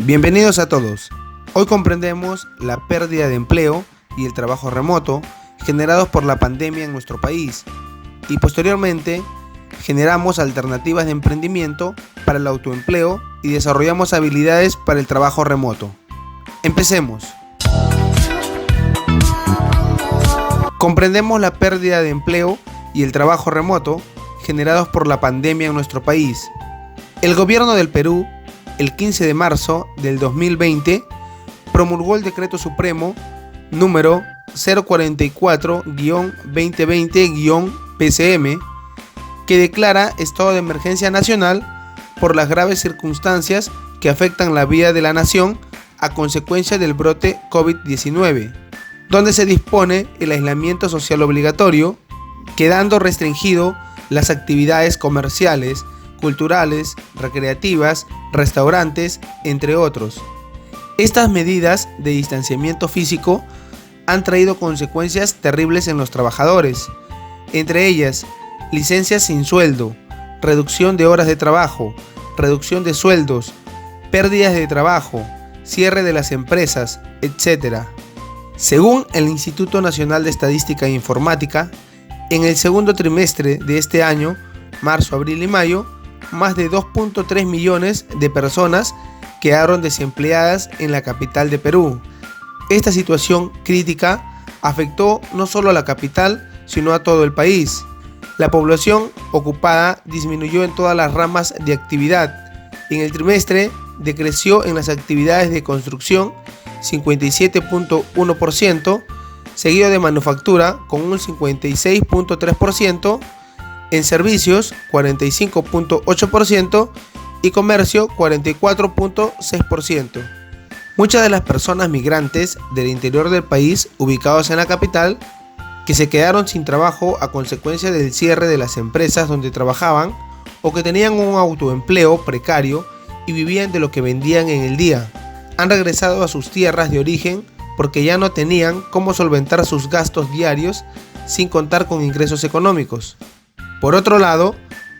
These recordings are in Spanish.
Bienvenidos a todos. Hoy comprendemos la pérdida de empleo y el trabajo remoto generados por la pandemia en nuestro país y posteriormente generamos alternativas de emprendimiento para el autoempleo y desarrollamos habilidades para el trabajo remoto. Empecemos. Comprendemos la pérdida de empleo y el trabajo remoto generados por la pandemia en nuestro país. El gobierno del Perú, el 15 de marzo del 2020, promulgó el Decreto Supremo número 044-2020-PCM, que declara estado de emergencia nacional por las graves circunstancias que afectan la vida de la nación a consecuencia del brote COVID-19, donde se dispone el aislamiento social obligatorio, quedando restringido las actividades comerciales, culturales, recreativas, restaurantes, entre otros. Estas medidas de distanciamiento físico han traído consecuencias terribles en los trabajadores, entre ellas licencias sin sueldo, reducción de horas de trabajo, reducción de sueldos, pérdidas de trabajo, cierre de las empresas, etc. Según el Instituto Nacional de Estadística e Informática, en el segundo trimestre de este año, marzo, abril y mayo, más de 2.3 millones de personas quedaron desempleadas en la capital de Perú. Esta situación crítica afectó no solo a la capital, sino a todo el país. La población ocupada disminuyó en todas las ramas de actividad. En el trimestre decreció en las actividades de construcción 57.1%, seguido de manufactura con un 56.3%, en servicios 45.8% y comercio 44.6%. Muchas de las personas migrantes del interior del país ubicados en la capital que se quedaron sin trabajo a consecuencia del cierre de las empresas donde trabajaban o que tenían un autoempleo precario y vivían de lo que vendían en el día, han regresado a sus tierras de origen porque ya no tenían cómo solventar sus gastos diarios sin contar con ingresos económicos. Por otro lado,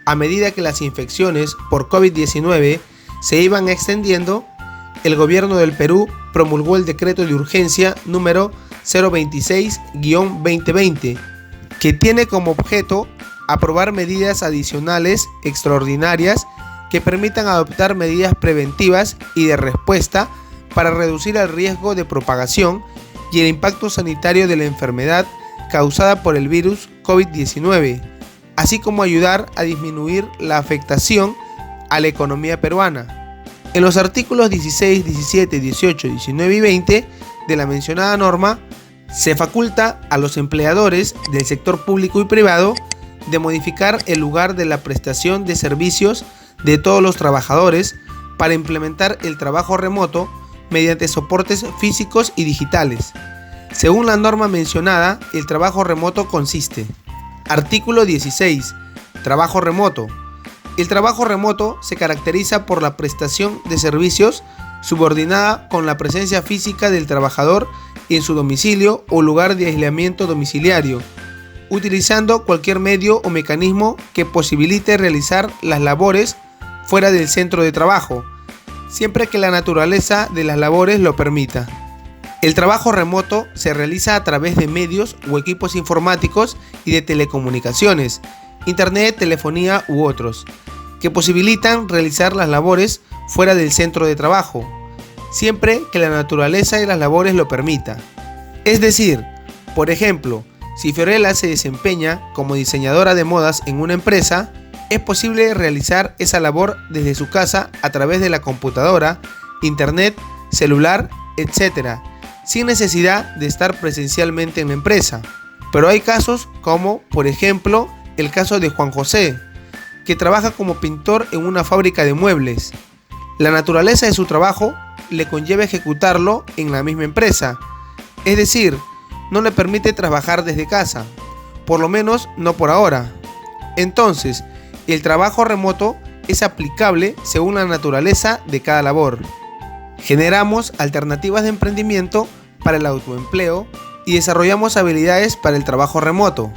a medida que las infecciones por COVID-19 se iban extendiendo, el gobierno del Perú promulgó el decreto de urgencia número 026-2020, que tiene como objeto aprobar medidas adicionales extraordinarias que permitan adoptar medidas preventivas y de respuesta para reducir el riesgo de propagación y el impacto sanitario de la enfermedad causada por el virus COVID-19, así como ayudar a disminuir la afectación a la economía peruana. En los artículos 16, 17, 18, 19 y 20 de la mencionada norma, se faculta a los empleadores del sector público y privado de modificar el lugar de la prestación de servicios de todos los trabajadores para implementar el trabajo remoto mediante soportes físicos y digitales. Según la norma mencionada, el trabajo remoto consiste: Artículo 16. Trabajo remoto. El trabajo remoto se caracteriza por la prestación de servicios subordinada con la presencia física del trabajador en su domicilio o lugar de aislamiento domiciliario, utilizando cualquier medio o mecanismo que posibilite realizar las labores fuera del centro de trabajo, siempre que la naturaleza de las labores lo permita. El trabajo remoto se realiza a través de medios o equipos informáticos y de telecomunicaciones, internet, telefonía u otros, que posibilitan realizar las labores fuera del centro de trabajo, siempre que la naturaleza de las labores lo permita. Es decir, por ejemplo, si Fiorella se desempeña como diseñadora de modas en una empresa, es posible realizar esa labor desde su casa a través de la computadora, internet, celular, etc., sin necesidad de estar presencialmente en la empresa. Pero hay casos como, por ejemplo, el caso de Juan José, que trabaja como pintor en una fábrica de muebles. La naturaleza de su trabajo le conlleva ejecutarlo en la misma empresa, es decir, no le permite trabajar desde casa, por lo menos no por ahora. Entonces, el trabajo remoto es aplicable según la naturaleza de cada labor. Generamos alternativas de emprendimiento para el autoempleo y desarrollamos habilidades para el trabajo remoto.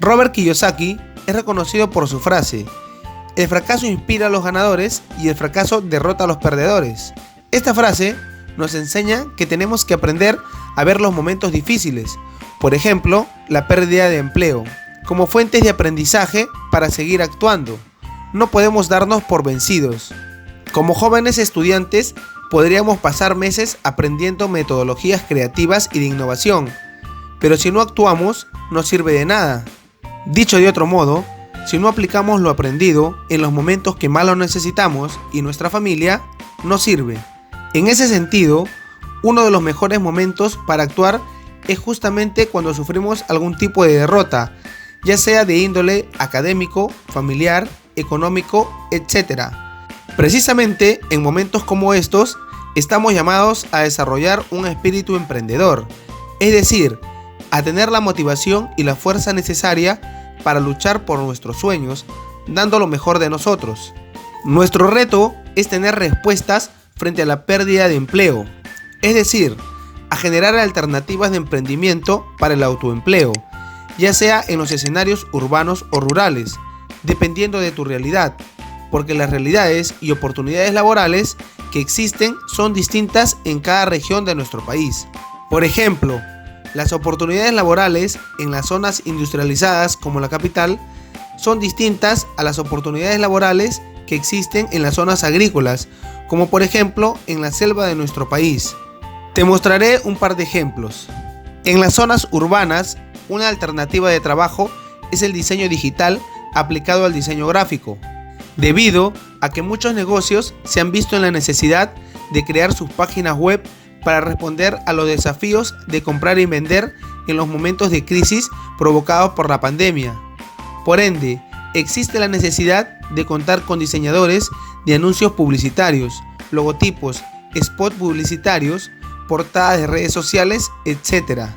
Robert Kiyosaki es reconocido por su frase: el fracaso inspira a los ganadores y el fracaso derrota a los perdedores. Esta frase nos enseña que tenemos que aprender a ver los momentos difíciles, por ejemplo, la pérdida de empleo, como fuentes de aprendizaje para seguir actuando. No podemos darnos por vencidos. Como jóvenes estudiantes, podríamos pasar meses aprendiendo metodologías creativas y de innovación, pero si no actuamos, no sirve de nada. Dicho de otro modo, si no aplicamos lo aprendido en los momentos que más lo necesitamos y nuestra familia, no sirve. En ese sentido, uno de los mejores momentos para actuar es justamente cuando sufrimos algún tipo de derrota, ya sea de índole académico, familiar, económico, etc. Precisamente en momentos como estos, estamos llamados a desarrollar un espíritu emprendedor, es decir, a tener la motivación y la fuerza necesaria para luchar por nuestros sueños, dando lo mejor de nosotros. Nuestro reto es tener respuestas frente a la pérdida de empleo, es decir, a generar alternativas de emprendimiento para el autoempleo, ya sea en los escenarios urbanos o rurales, dependiendo de tu realidad, porque las realidades y oportunidades laborales que existen son distintas en cada región de nuestro país. Por ejemplo, las oportunidades laborales en las zonas industrializadas como la capital son distintas a las oportunidades laborales que existen en las zonas agrícolas, como por ejemplo en la selva de nuestro país. Te mostraré un par de ejemplos. En las zonas urbanas, una alternativa de trabajo es el diseño digital aplicado al diseño gráfico, debido a que muchos negocios se han visto en la necesidad de crear sus páginas web para responder a los desafíos de comprar y vender en los momentos de crisis provocados por la pandemia. Por ende, existe la necesidad de contar con diseñadores de anuncios publicitarios, logotipos, spots publicitarios, portadas de redes sociales, etc.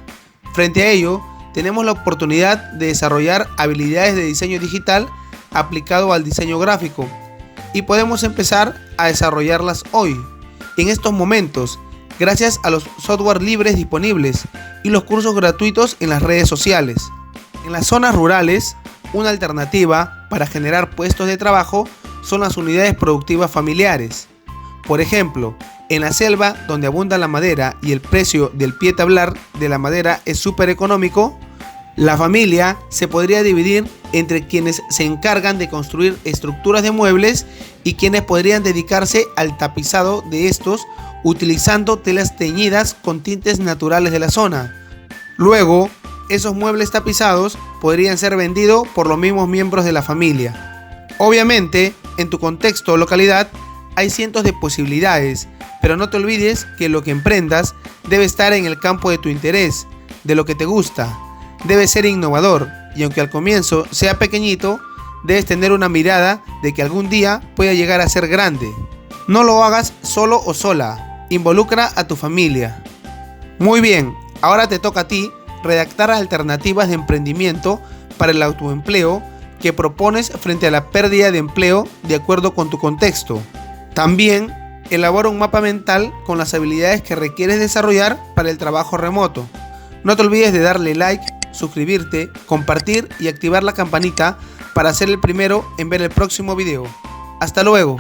Frente a ello, tenemos la oportunidad de desarrollar habilidades de diseño digital aplicado al diseño gráfico y podemos empezar a desarrollarlas hoy, en estos momentos, gracias a los software libres disponibles y los cursos gratuitos en las redes sociales. En las zonas rurales, una alternativa para generar puestos de trabajo son las unidades productivas familiares. Por ejemplo, en la selva, donde abunda la madera y el precio del pie tablar de la madera es súper económico, la familia se podría dividir entre quienes se encargan de construir estructuras de muebles y quienes podrían dedicarse al tapizado de estos utilizando telas teñidas con tintes naturales de la zona. Luego, esos muebles tapizados podrían ser vendidos por los mismos miembros de la familia. Obviamente, en tu contexto o localidad hay cientos de posibilidades, pero no te olvides que lo que emprendas debe estar en el campo de tu interés, de lo que te gusta. Debe ser innovador y aunque al comienzo sea pequeñito, debes tener una mirada de que algún día pueda llegar a ser grande. No lo hagas solo o sola, involucra a tu familia. Muy bien, ahora te toca a ti redactar alternativas de emprendimiento para el autoempleo que propones frente a la pérdida de empleo de acuerdo con tu contexto. También elabora un mapa mental con las habilidades que requieres desarrollar para el trabajo remoto. No te olvides de darle like, suscribirte, compartir y activar la campanita para ser el primero en ver el próximo video. Hasta luego.